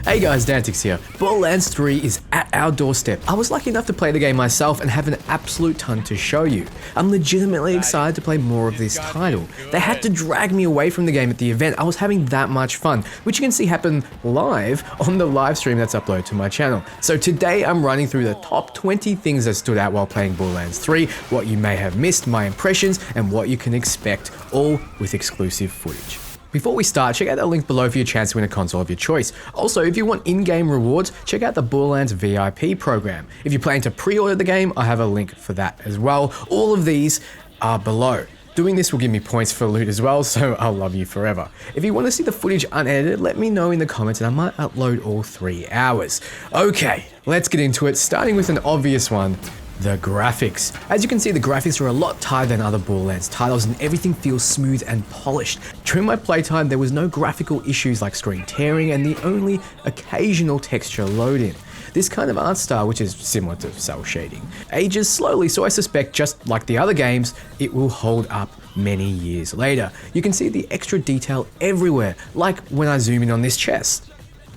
Hey guys, Dantics here. Borderlands 3 is at our doorstep. I was lucky enough to play the game myself and have an absolute ton to show you. I'm legitimately excited to play more of this title. They had to drag me away from the game at the event. I was having that much fun, which you can see happen live on the live stream that's uploaded to my channel. So today I'm running through the top 20 things that stood out while playing Borderlands 3, what you may have missed, my impressions, and what you can expect, all with exclusive footage. Before we start, check out the link below for your chance to win a console of your choice. Also, if you want in-game rewards, check out the Borderlands VIP program. If you're planning to pre-order the game, I have a link for that as well. All of these are below. Doing this will give me points for loot as well, so I'll love you forever. If you want to see the footage unedited, let me know in the comments and I might upload all 3 hours. Okay, let's get into it, starting with an obvious one. The graphics. As you can see, the graphics are a lot tighter than other Borderlands titles and everything feels smooth and polished. During my playtime, there was no graphical issues like screen tearing and the only occasional texture load-in. This kind of art style, which is similar to cell shading, ages slowly, so I suspect just like the other games, it will hold up many years later. You can see the extra detail everywhere, like when I zoom in on this chest.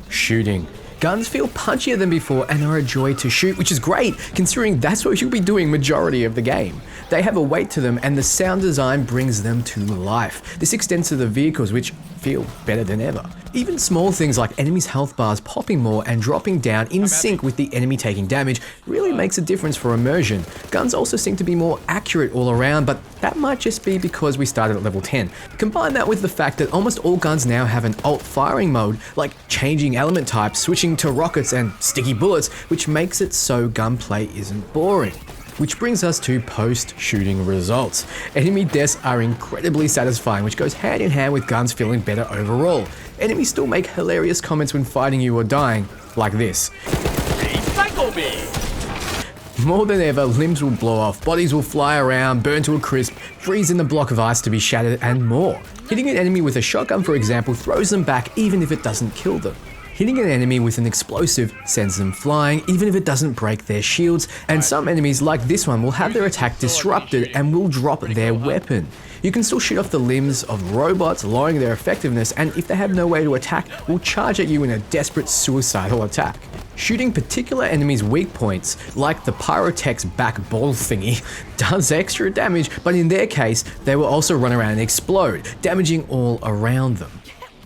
Shooting. Guns feel punchier than before and are a joy to shoot, which is great considering that's what you'll be doing majority of the game. They have a weight to them and the sound design brings them to life. This extends to the vehicles, which feel better than ever. Even small things like enemies' health bars popping more and dropping down in sync with the enemy taking damage really makes a difference for immersion. Guns also seem to be more accurate all around, but that might just be because we started at level 10. Combine that with the fact that almost all guns now have an alt firing mode, like changing element types, switching to rockets and sticky bullets, which makes it so gunplay isn't boring. Which brings us to post-shooting results. Enemy deaths are incredibly satisfying, which goes hand in hand with guns feeling better overall. Enemies still make hilarious comments when fighting you or dying, like this. Recycle me! More than ever, limbs will blow off, bodies will fly around, burn to a crisp, freeze in a block of ice to be shattered, and more. Hitting an enemy with a shotgun, for example, throws them back even if it doesn't kill them. Hitting an enemy with an explosive sends them flying, even if it doesn't break their shields, and some enemies like this one will have their attack disrupted and will drop their weapon. You can still shoot off the limbs of robots, lowering their effectiveness, and if they have no way to attack, will charge at you in a desperate suicidal attack. Shooting particular enemies' weak points, like the Pyrotech's back ball thingy, does extra damage, but in their case, they will also run around and explode, damaging all around them.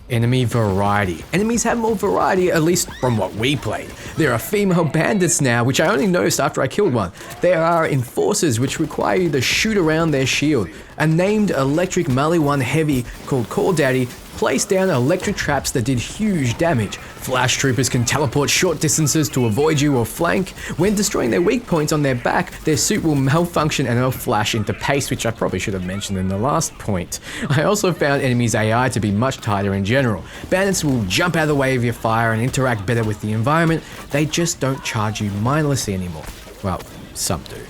Enemy variety. Enemies have more variety, at least from what we played. There are female bandits now, which I only noticed after I killed one. There are enforcers, which require you to shoot around their shield. A named electric melee one heavy called Call Daddy placed down electric traps that did huge damage. Flash troopers can teleport short distances to avoid you or flank. When destroying their weak points on their back, their suit will malfunction and they'll flash into paste, which I probably should have mentioned in the last point. I also found enemies' AI to be much tighter in general. Bandits will jump out of the way of your fire and interact better with the environment. They just don't charge you mindlessly anymore. Well, some do.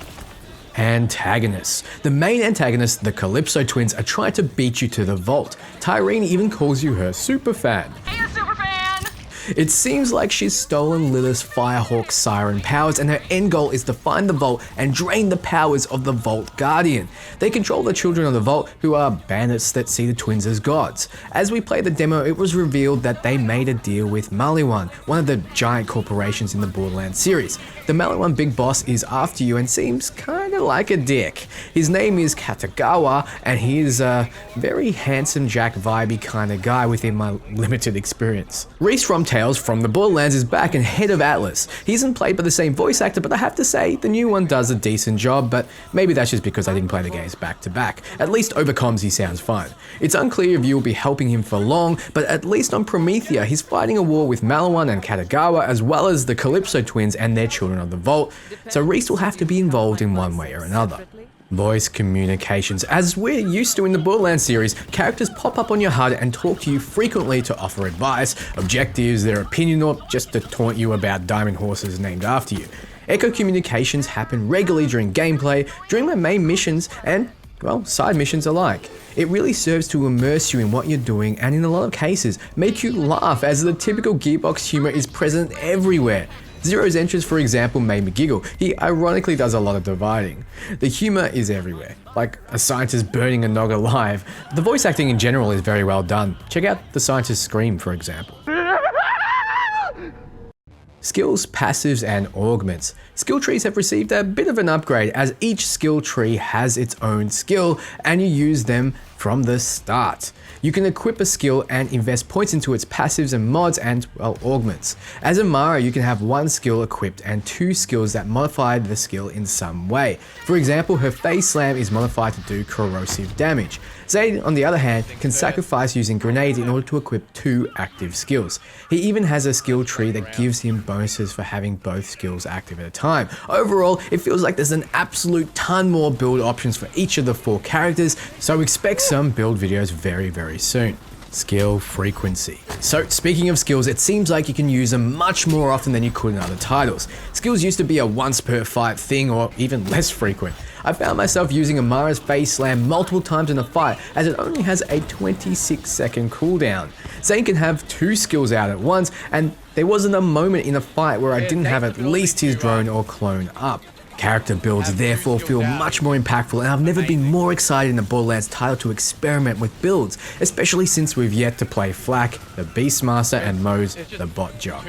Antagonists. The main antagonists, the Calypso twins, are trying to beat you to the vault. Tyrene even calls you her superfan. Hey, a superfan! It seems like she's stolen Lilith's Firehawk siren powers and her end goal is to find the vault and drain the powers of the Vault Guardian. They control the children of the vault, who are bandits that see the twins as gods. As we played the demo, it was revealed that they made a deal with Maliwan, one of the giant corporations in the Borderlands series. The Maliwan big boss is after you and seems kinda like a dick. His name is Katagawa and he is a very handsome Jack vibey kinda guy within my limited experience. Reese from Tales from the Borderlands is back and head of Atlas. He isn't played by the same voice actor, but I have to say the new one does a decent job, but maybe that's just because I didn't play the games back to back. At least over comms he sounds fine. It's unclear if you will be helping him for long, but at least on Promethea he's fighting a war with Maliwan and Katagawa as well as the Calypso twins and their children of the vault, so Reese will have to be involved in one way or another. Voice communications. As we're used to in the Borderlands series, characters pop up on your HUD and talk to you frequently to offer advice, objectives, their opinion, or just to taunt you about diamond horses named after you. Echo communications happen regularly during gameplay, during my main missions, and, well, side missions alike. It really serves to immerse you in what you're doing and in a lot of cases, make you laugh as the typical Gearbox humor is present everywhere. Zero's entrance, for example, made me giggle. He ironically does a lot of dividing. The humor is everywhere, like a scientist burning a nog alive. The voice acting in general is very well done. Check out the scientist's scream, for example. Skills, passives, and augments. Skill trees have received a bit of an upgrade as each skill tree has its own skill and you use them from the start. You can equip a skill and invest points into its passives and mods and, well, augments. As a Mara, you can have one skill equipped and two skills that modify the skill in some way. For example, her Phase Slam is modified to do corrosive damage. Zayd, on the other hand, can sacrifice using grenades in order to equip two active skills. He even has a skill tree that gives him bonuses for having both skills active at a time. Overall, it feels like there's an absolute ton more build options for each of the 4 characters, so expect some build videos very soon. Skill frequency. So speaking of skills, it seems like you can use them much more often than you could in other titles. Skills used to be a once per fight thing or even less frequent. I found myself using Amara's Phase Slam multiple times in a fight as it only has a 26-second cooldown. Zane can have 2 skills out at once and there wasn't a moment in a fight where I didn't have at least his drone or clone up. Character builds therefore feel much more impactful and I've never been more excited in a Borderlands title to experiment with builds, especially since we've yet to play Flak, the Beastmaster, and Mose, the Bot Jock.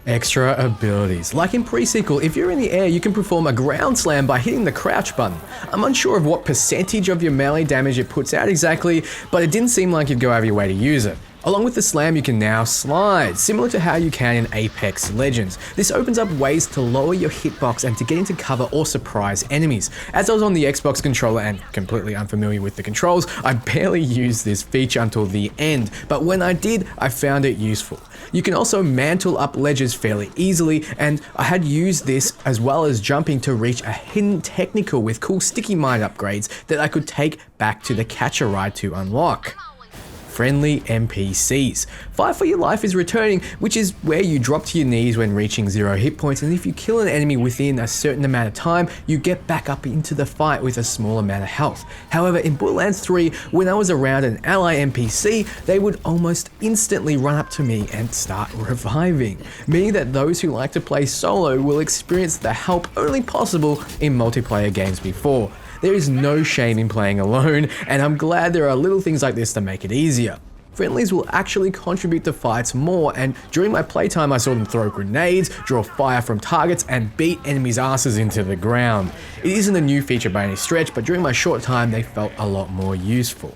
Extra abilities. Like in Pre-Sequel, if you're in the air, you can perform a ground slam by hitting the crouch button. I'm unsure of what percentage of your melee damage it puts out exactly, but it didn't seem like you'd go out of your way to use it. Along with the slam, you can now slide, similar to how you can in Apex Legends. This opens up ways to lower your hitbox and to get into cover or surprise enemies. As I was on the Xbox controller and completely unfamiliar with the controls, I barely used this feature until the end, but when I did, I found it useful. You can also mantle up ledges fairly easily, and I had used this as well as jumping to reach a hidden technical with cool sticky mine upgrades that I could take back to the catcher ride to unlock. Friendly NPCs. Fight for Your Life is returning, which is where you drop to your knees when reaching 0 hit points, and if you kill an enemy within a certain amount of time, you get back up into the fight with a small amount of health. However, in Borderlands 3, when I was around an ally NPC, they would almost instantly run up to me and start reviving, meaning that those who like to play solo will experience the help only possible in multiplayer games before. There is no shame in playing alone, and I'm glad there are little things like this to make it easier. Friendlies will actually contribute to fights more, and during my playtime I saw them throw grenades, draw fire from targets, and beat enemies' asses into the ground. It isn't a new feature by any stretch, but during my short time they felt a lot more useful.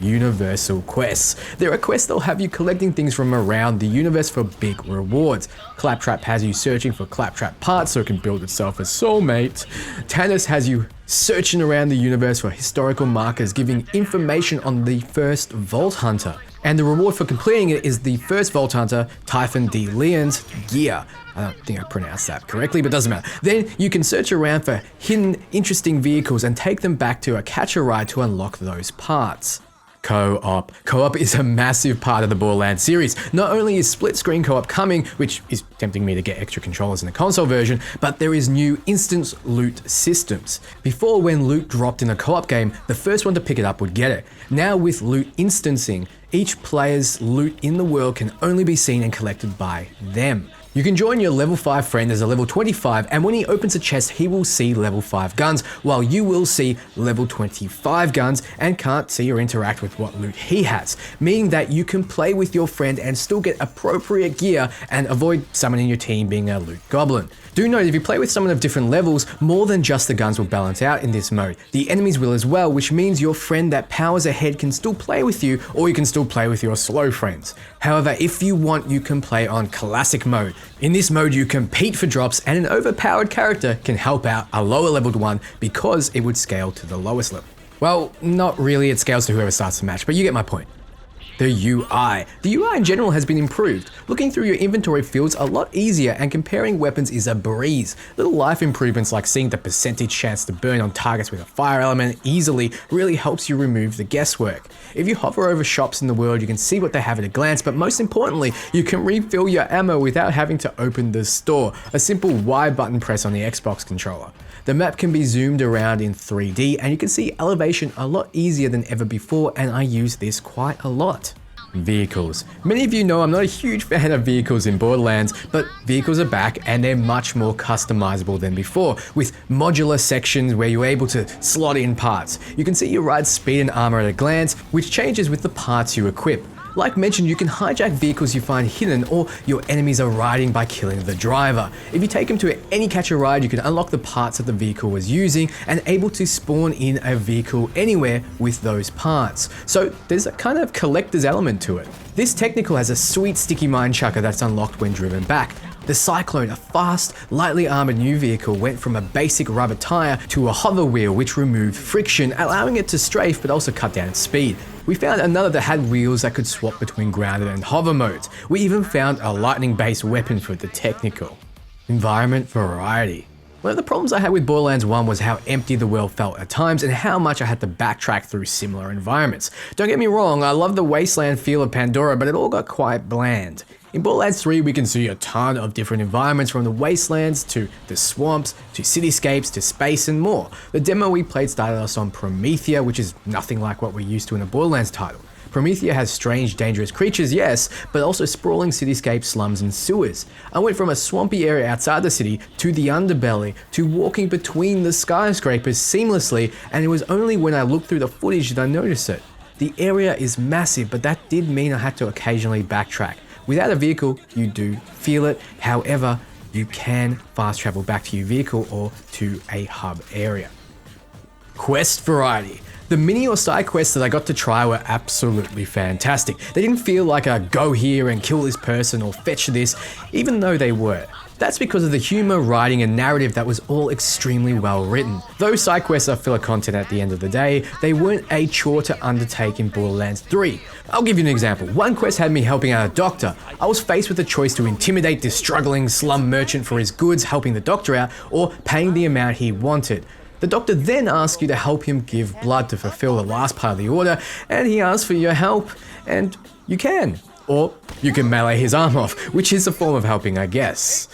Universal quests. There are quests that'll have you collecting things from around the universe for big rewards. Claptrap has you searching for Claptrap parts so it can build itself a soulmate. Tannis has you searching around the universe for historical markers giving information on the first Vault Hunter. And the reward for completing it is the first Vault Hunter, Typhon D. Leon's gear. I don't think I pronounced that correctly, but doesn't matter. Then you can search around for hidden, interesting vehicles and take them back to a catcher ride to unlock those parts. Co-op. Co-op is a massive part of the Borderlands series. Not only is split screen co-op coming, which is tempting me to get extra controllers in the console version, but there is new instance loot systems. Before, when loot dropped in a co-op game, the first one to pick it up would get it. Now with loot instancing, each player's loot in the world can only be seen and collected by them. You can join your level 5 friend as a level 25, and when he opens a chest he will see level 5 guns, while you will see level 25 guns and can't see or interact with what loot he has, meaning that you can play with your friend and still get appropriate gear and avoid someone in your team being a loot goblin. Do note, if you play with someone of different levels, more than just the guns will balance out in this mode. The enemies will as well, which means your friend that powers ahead can still play with you, or you can still play with your slow friends. However, if you want, you can play on classic mode. In this mode, you compete for drops, and an overpowered character can help out a lower leveled one because it would scale to the lowest level. Well, not really, it scales to whoever starts the match, but you get my point. The UI. The UI in general has been improved. Looking through your inventory feels a lot easier and comparing weapons is a breeze. Little life improvements like seeing the percentage chance to burn on targets with a fire element easily really helps you remove the guesswork. If you hover over shops in the world, you can see what they have at a glance, but most importantly, you can refill your ammo without having to open the store. A simple Y button press on the Xbox controller. The map can be zoomed around in 3D and you can see elevation a lot easier than ever before, and I use this quite a lot. Vehicles. Many of you know I'm not a huge fan of vehicles in Borderlands, but vehicles are back and they're much more customizable than before, with modular sections where you're able to slot in parts. You can see your ride's speed and armor at a glance, which changes with the parts you equip. Like mentioned, you can hijack vehicles you find hidden or your enemies are riding by killing the driver. If you take him to any catch a ride, you can unlock the parts that the vehicle was using and able to spawn in a vehicle anywhere with those parts. So there's a kind of collector's element to it. This technical has a sweet sticky mine chucker that's unlocked when driven back. The Cyclone, a fast, lightly armored new vehicle, went from a basic rubber tire to a hover wheel which removed friction, allowing it to strafe but also cut down its speed. We found another that had wheels that could swap between grounded and hover modes. We even found a lightning-based weapon for the technical. Environment variety. One of the problems I had with Borderlands 1 was how empty the world felt at times and how much I had to backtrack through similar environments. Don't get me wrong, I love the wasteland feel of Pandora, but it all got quite bland. In Borderlands 3, we can see a ton of different environments, from the wastelands to the swamps to cityscapes to space and more. The demo we played started us on Promethea, which is nothing like what we're used to in a Borderlands title. Promethea has strange, dangerous creatures, yes, but also sprawling cityscapes, slums and sewers. I went from a swampy area outside the city to the underbelly to walking between the skyscrapers seamlessly, and it was only when I looked through the footage that I noticed it. The area is massive, but that did mean I had to occasionally backtrack. Without a vehicle, you do feel it. However, you can fast travel back to your vehicle or to a hub area. Quest variety. The mini or side quests that I got to try were absolutely fantastic. They didn't feel like a go here and kill this person or fetch this, even though they were. That's because of the humor, writing and narrative that was all extremely well written. Though side quests are filler content at the end of the day, they weren't a chore to undertake in Borderlands 3. I'll give you an example. One quest had me helping out a doctor. I was faced with the choice to intimidate this struggling slum merchant for his goods, helping the doctor out, or paying the amount he wanted. The doctor then asks you to help him give blood to fulfill the last part of the order, and he asks for your help, and you can. Or you can melee his arm off, which is a form of helping, I guess.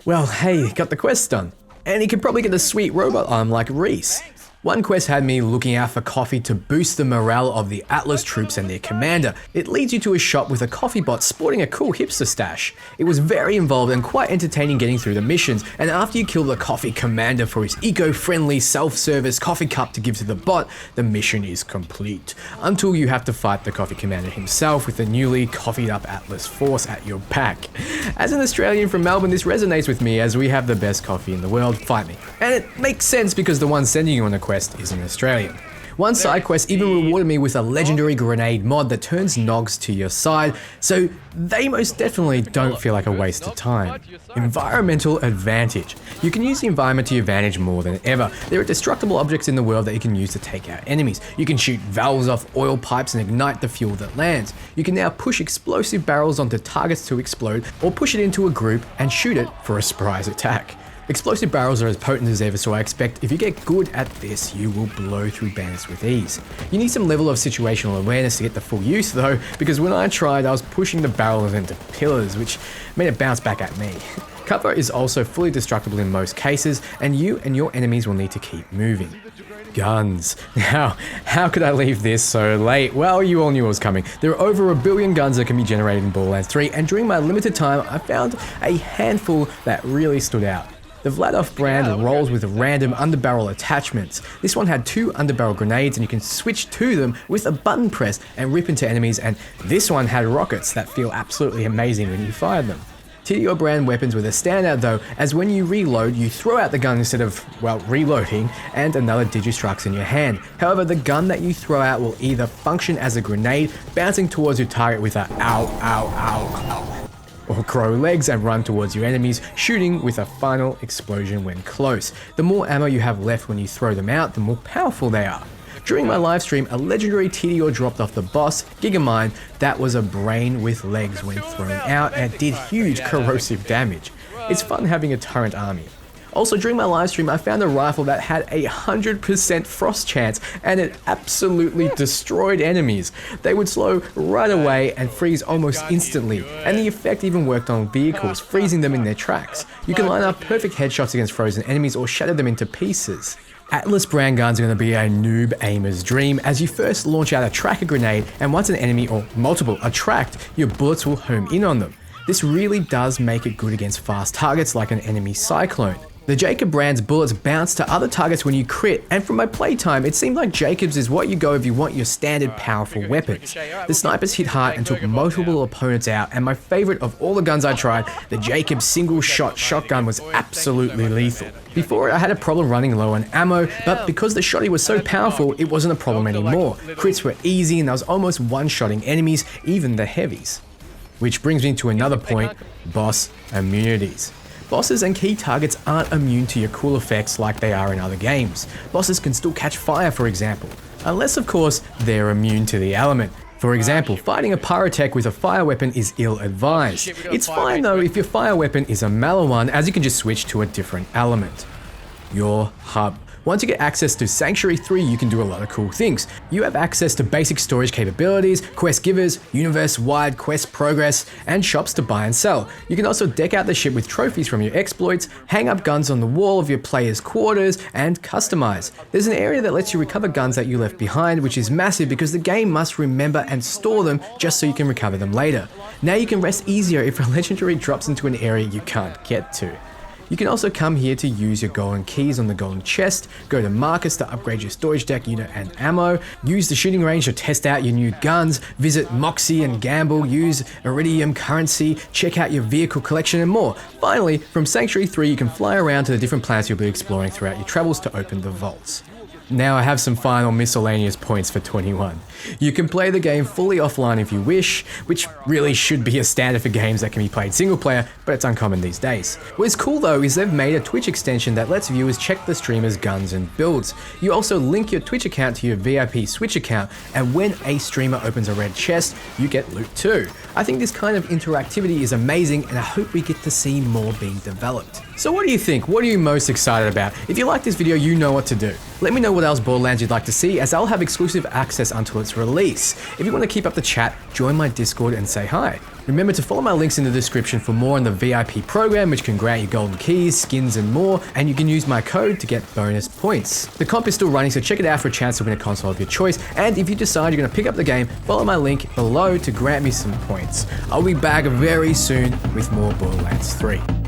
Well, hey, got the quest done. And he can probably get a sweet robot arm like Reese. One quest had me looking out for coffee to boost the morale of the Atlas troops and their commander. It leads you to a shop with a coffee bot sporting a cool hipster stash. It was very involved and quite entertaining getting through the missions, and after you kill the coffee commander for his eco-friendly self-service coffee cup to give to the bot, the mission is complete. Until you have to fight the coffee commander himself with the newly coffeed up Atlas force at your back. As an Australian from Melbourne, this resonates with me as we have the best coffee in the world, fight me. And it makes sense because the one sending you on a quest is an Australian. One side quest even rewarded me with a legendary grenade mod that turns nogs to your side, so they most definitely don't feel like a waste of time. Environmental advantage. You can use the environment to your advantage more than ever. There are destructible objects in the world that you can use to take out enemies. You can shoot valves off oil pipes and ignite the fuel that lands. You can now push explosive barrels onto targets to explode, or push it into a group and shoot it for a surprise attack. Explosive barrels are as potent as ever, so I expect if you get good at this, you will blow through bandits with ease. You need some level of situational awareness to get the full use though, because when I tried, I was pushing the barrels into pillars, which made it bounce back at me. Cover is also fully destructible in most cases, and you and your enemies will need to keep moving. Guns. Now, how could I leave this so late? Well, you all knew it was coming. There are over 1 billion guns that can be generated in Borderlands 3, and during my limited time, I found a handful that really stood out. The Vladov brand rolls with random underbarrel attachments. This one had 2 underbarrel grenades and you can switch to them with a button press and rip into enemies, and this one had rockets that feel absolutely amazing when you fire them. TDO brand weapons were the standout though, as when you reload, you throw out the gun instead of, well, reloading, and another Digistruct's in your hand. However, the gun that you throw out will either function as a grenade, bouncing towards your target with a ow, ow, ow, or grow legs and run towards your enemies, shooting with a final explosion when close. The more ammo you have left when you throw them out, the more powerful they are. During my livestream, a legendary TDO dropped off the boss, Gigamine, that was a brain with legs when thrown out and did huge corrosive damage. It's fun having a turret army. Also, during my livestream, I found a rifle that had a 100% frost chance, and it absolutely destroyed enemies. They would slow right away and freeze almost instantly, and the effect even worked on vehicles, freezing them in their tracks. You can line up perfect headshots against frozen enemies or shatter them into pieces. Atlas brand guns are going to be a noob aimer's dream, as you first launch out a tracker grenade, and once an enemy or multiple are tracked, your bullets will home in on them. This really does make it good against fast targets like an enemy Cyclone. The Jacob brand's bullets bounce to other targets when you crit, and from my playtime, it seemed like Jacob's is what you go if you want your standard powerful weapons. The snipers hit hard and took multiple opponents out, and my favorite of all the guns I tried, the Jacob single shot shotgun was absolutely lethal. Before I had a problem running low on ammo, but because the shotty was so powerful, it wasn't a problem anymore. Crits were easy and I was almost one-shotting enemies, even the heavies. Which brings me to another point, boss immunities. Bosses and key targets aren't immune to your cool effects like they are in other games. Bosses can still catch fire, for example, unless of course they're immune to the element. For example, fighting a pyrotech with a fire weapon is ill-advised. It's fine though if your fire weapon is a mellow one, as you can just switch to a different element. Your hub. Once you get access to Sanctuary 3, you can do a lot of cool things. You have access to basic storage capabilities, quest givers, universe-wide quest progress, and shops to buy and sell. You can also deck out the ship with trophies from your exploits, hang up guns on the wall of your players' quarters, and customize. There's an area that lets you recover guns that you left behind, which is massive because the game must remember and store them just so you can recover them later. Now you can rest easier if a legendary drops into an area you can't get to. You can also come here to use your golden keys on the golden chest, go to markets to upgrade your storage deck unit and ammo, use the shooting range to test out your new guns, visit Moxie and gamble, use Iridium currency, check out your vehicle collection and more. Finally, from Sanctuary 3 you can fly around to the different planets you'll be exploring throughout your travels to open the vaults. Now I have some final miscellaneous points for 21. You can play the game fully offline if you wish, which really should be a standard for games that can be played single player, but it's uncommon these days. What's cool though is they've made a Twitch extension that lets viewers check the streamer's guns and builds. You also link your Twitch account to your VIP Switch account, and when a streamer opens a red chest, you get loot too. I think this kind of interactivity is amazing, and I hope we get to see more being developed. So what do you think? What are you most excited about? If you like this video, you know what to do. Let me know what else Borderlands you'd like to see, as I'll have exclusive access until its release. If you want to keep up the chat, join my Discord and say hi. Remember to follow my links in the description for more on the VIP program, which can grant you golden keys, skins and more, and you can use my code to get bonus points. The comp is still running, so check it out for a chance to win a console of your choice, and if you decide you're going to pick up the game, follow my link below to grant me some points. I'll be back very soon with more Borderlands 3.